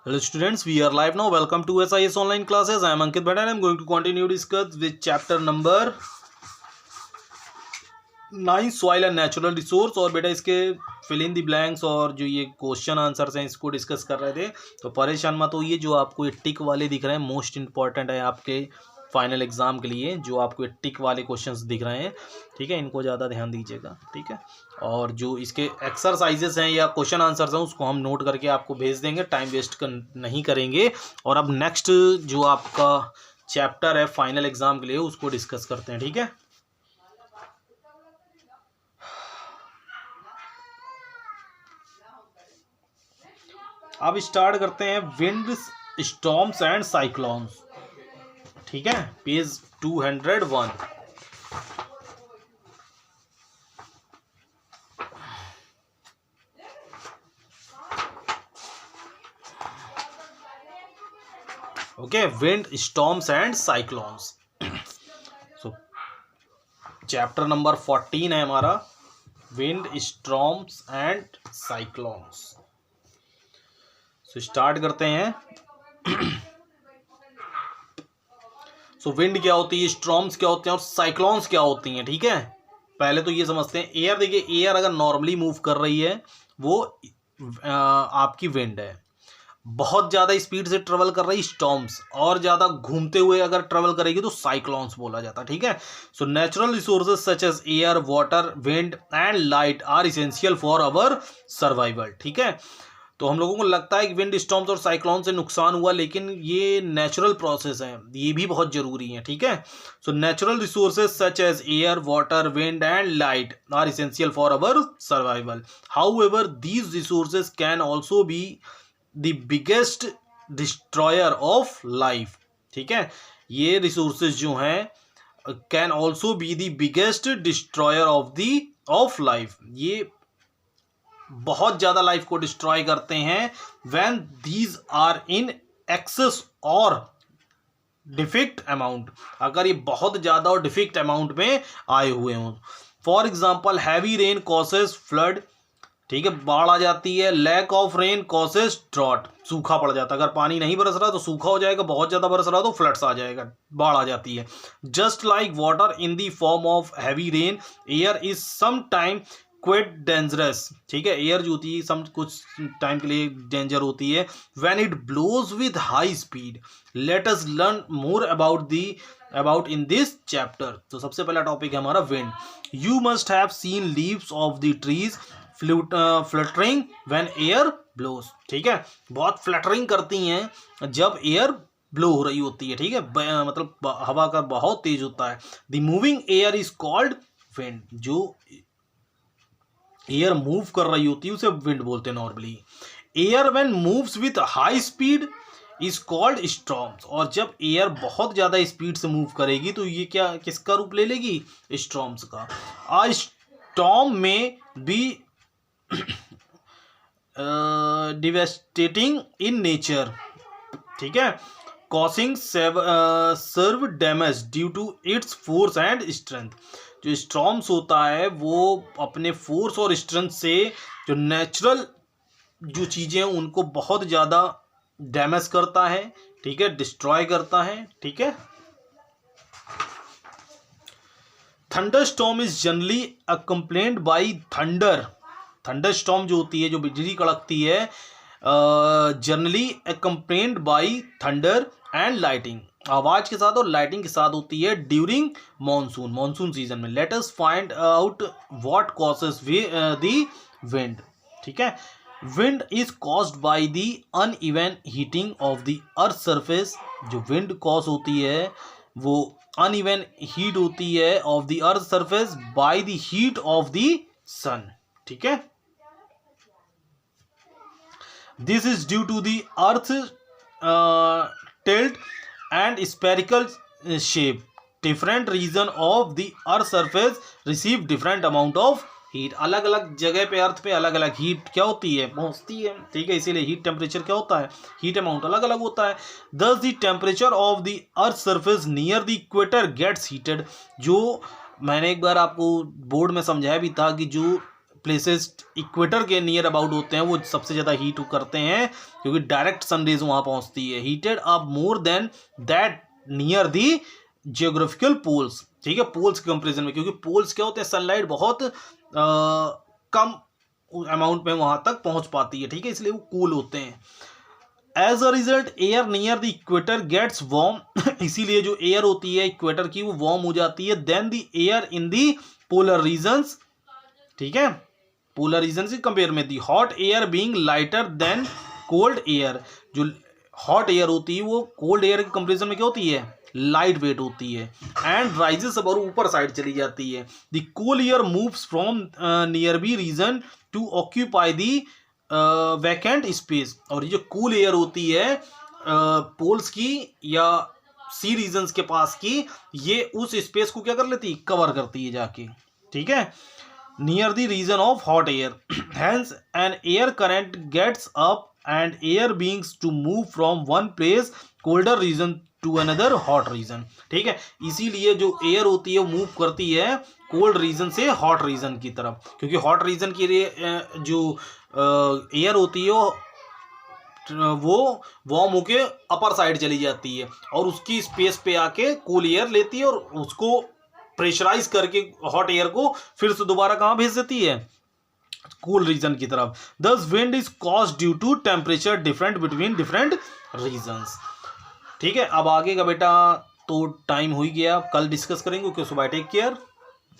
Hello students, we are live now. Welcome to SIS online classes. I am Ankit Bhatt and I am going to continue discuss with chapter number 9 soil and natural resource। और बेटा इसके fill in the blanks और जो ये question answers हैं इसको discuss कर रहे थे। तो परेशान मत होइए, जो आपको ये टिक वाले दिख रहे हैं मोस्ट इंपॉर्टेंट है आपके फाइनल एग्जाम के लिए। जो आपको ये टिक वाले क्वेश्चंस दिख रहे हैं, ठीक है, इनको ज़्यादा ध्यान दीजिएगा, ठीक है। और जो इसके एक्सरसाइजेस हैं या क्वेश्चन आंसर्स हैं उसको हम नोट करके आपको भेज देंगे, टाइम वेस्ट नहीं करेंगे। और अब नेक्स्ट जो आपका चैप्टर है फाइनल एग्जाम के लिए उसको डिस्कस करते हैं, ठीक है। अब स्टार्ट करते हैं विंड, स्टॉर्म्स एंड साइक्लोन्स, ठीक है, page 201। Okay, wind, storms and cyclones. So chapter number 14 है हमारा, wind, storms and cyclones. So start करते हैं। सो विंड क्या होती है, स्टॉर्म्स क्या होते हैं और साइक्लोन्स क्या होती हैं, ठीक है। पहले तो ये समझते हैं। एयर, देखिए एयर अगर नॉर्मली मूव कर रही है वो आपकी विंड है। बहुत ज़्यादा स्पीड से ट्रेवल कर रही स्टॉर्म्स, और ज़्यादा घूमते हुए अगर ट्रेवल करेगी तो साइक्लोन्स बोला जाता है, ठीक है। So natural resources such as air, water, wind and light are essential for our survival, ठीक है। तो हम लोगों को लगता है कि विंड, स्टॉर्म्स और साइक्लोन से नुकसान हुआ, लेकिन ये नेचुरल प्रोसेस है, ये भी बहुत जरूरी है, ठीक है। So natural resources such as air, water, wind and light are essential for our survival. However these resources can also be the biggest destroyer of life, ठीक है। ये रिसोर्सेज जो हैं can also be the biggest destroyer of life, ये बहुत ज्यादा life को destroy करते हैं। When these are in excess or deficit amount, अगर ये बहुत ज्यादा और डिफिक्ट अमाउंट में आए हुए हों। For example heavy rain causes flood, ठीक है, बाढ़ आ जाती है। Lack of rain causes drought, सूखा पड़ जाता है। अगर पानी नहीं बरस रहा तो सूखा हो जाएगा, बहुत ज्यादा बरस रहा तो फ्लड्स आ जाएगा, बाढ़ आ जाती है। Just like water in the form of heavy rain, air is some time quite dangerous, ठीक है। एयर जो होती है सम कुछ टाइम के लिए डेंजर होती है। When it blows with high speed, let us learn more about in this chapter. तो सबसे पहला टॉपिक है हमारा wind. You must have seen leaves of the trees fluttering when air blows, ठीक है। बहुत फ्लटरिंग करती हैं जब एयर ब्लो हो रही होती है, ठीक है, मतलब हवा का बहुत तेज होता है। The moving air is called wind, जो एयर मूव कर रही होती है उसे विंड बोलते हैं normally. Air when moves with high speed is called storms, और जब एयर बहुत ज्यादा स्पीड से मूव करेगी तो ये क्या किसका रूप ले लेगी, स्टॉर्म्स का। A storm may be devastating in nature, ठीक है, causing severe damage due to its force and strength. जो स्टॉर्म्स होता है वो अपने फोर्स और स्ट्रेंथ से जो नेचुरल जो चीज़ें हैं उनको बहुत ज़्यादा डैमेज करता है, ठीक है, डिस्ट्रॉय करता है, ठीक है। Thunder storm is generally accompanied by thunder. Thunder storm जो होती है, जो बिजली कड़कती है, generally accompanied by thunder and lighting, आवाज के साथ और लाइटिंग के साथ होती है ड्यूरिंग मॉनसून सीजन में। Let us find out what causes the wind, ठीक है। Wind is caused by the uneven heating of the earth surface. जो विंड कॉज होती है वो अनइवन हीट होती है of the earth surface by the heat of the sun, ठीक है। This is due to the earth tilt and spherical shape. Different region of the earth surface receive different amount of heat. अलग अलग जगह पे अर्थ पे अलग अलग heat क्या होती है, पहुंचती है, ठीक है। इसीलिए हीट टेम्परेचर क्या होता है, हीट अमाउंट अलग अलग होता है। Thus the temperature of the earth surface near the equator gets heated. जो मैंने एक बार आपको बोर्ड में समझाया भी था कि जो प्लेसेस इक्वेटर के नियर अबाउट होते हैं वो सबसे ज़्यादा हीट करते हैं, क्योंकि डायरेक्ट सनरेज वहाँ पहुँचती है। Heated up more than that near the geographical poles, ठीक है, पोल्स के कंपेरिजन में, क्योंकि पोल्स क्या होते हैं, सनलाइट बहुत कम अमाउंट में वहाँ तक पहुँच पाती है, ठीक है, इसलिए वो कूल होते हैं। As a result air near the equator gets warm, इसीलिए जो एयर होती है इक्वेटर की वो वार्म हो जाती है, then the air in the polar regions, ठीक है, पोलर रीजन से कंपेयर में the hot air being lighter than cold air, जो हॉट एयर होती है वो कोल्ड एयर के कंपेरिजन में क्या होती है, लाइट वेट होती है, एंड राइजेस अब ऊपर साइड चली जाती है। The cool air moves from nearby region to occupy the vacant space, और ये जो कूल एयर होती है पोल्स की या सी रीजन्स के पास की, ये उस स्पेस को क्या कर लेती है, कवर करती है जाके, ठीक है, near the region of hot air, hence an air current gets up and air begins to move from one place colder region to another hot region, ठीक है, इसीलिए जो एयर होती है वो मूव करती है कोल्ड रीजन से हॉट रीजन की तरफ, क्योंकि हॉट रीजन के लिए जो एयर होती है वो वार्म होके अपर साइड चली जाती है और उसकी स्पेस पे आके कूल एयर लेती है और उसको प्रेशराइज करके हॉट एयर को फिर से दोबारा कहाँ भेज देती है, कूल रीजन की तरफ। Thus wind is caused due to temperature different between different regions, ठीक है। अब आगे का बेटा तो टाइम हो ही गया, कल डिस्कस करेंगे। Okay so bye, take care.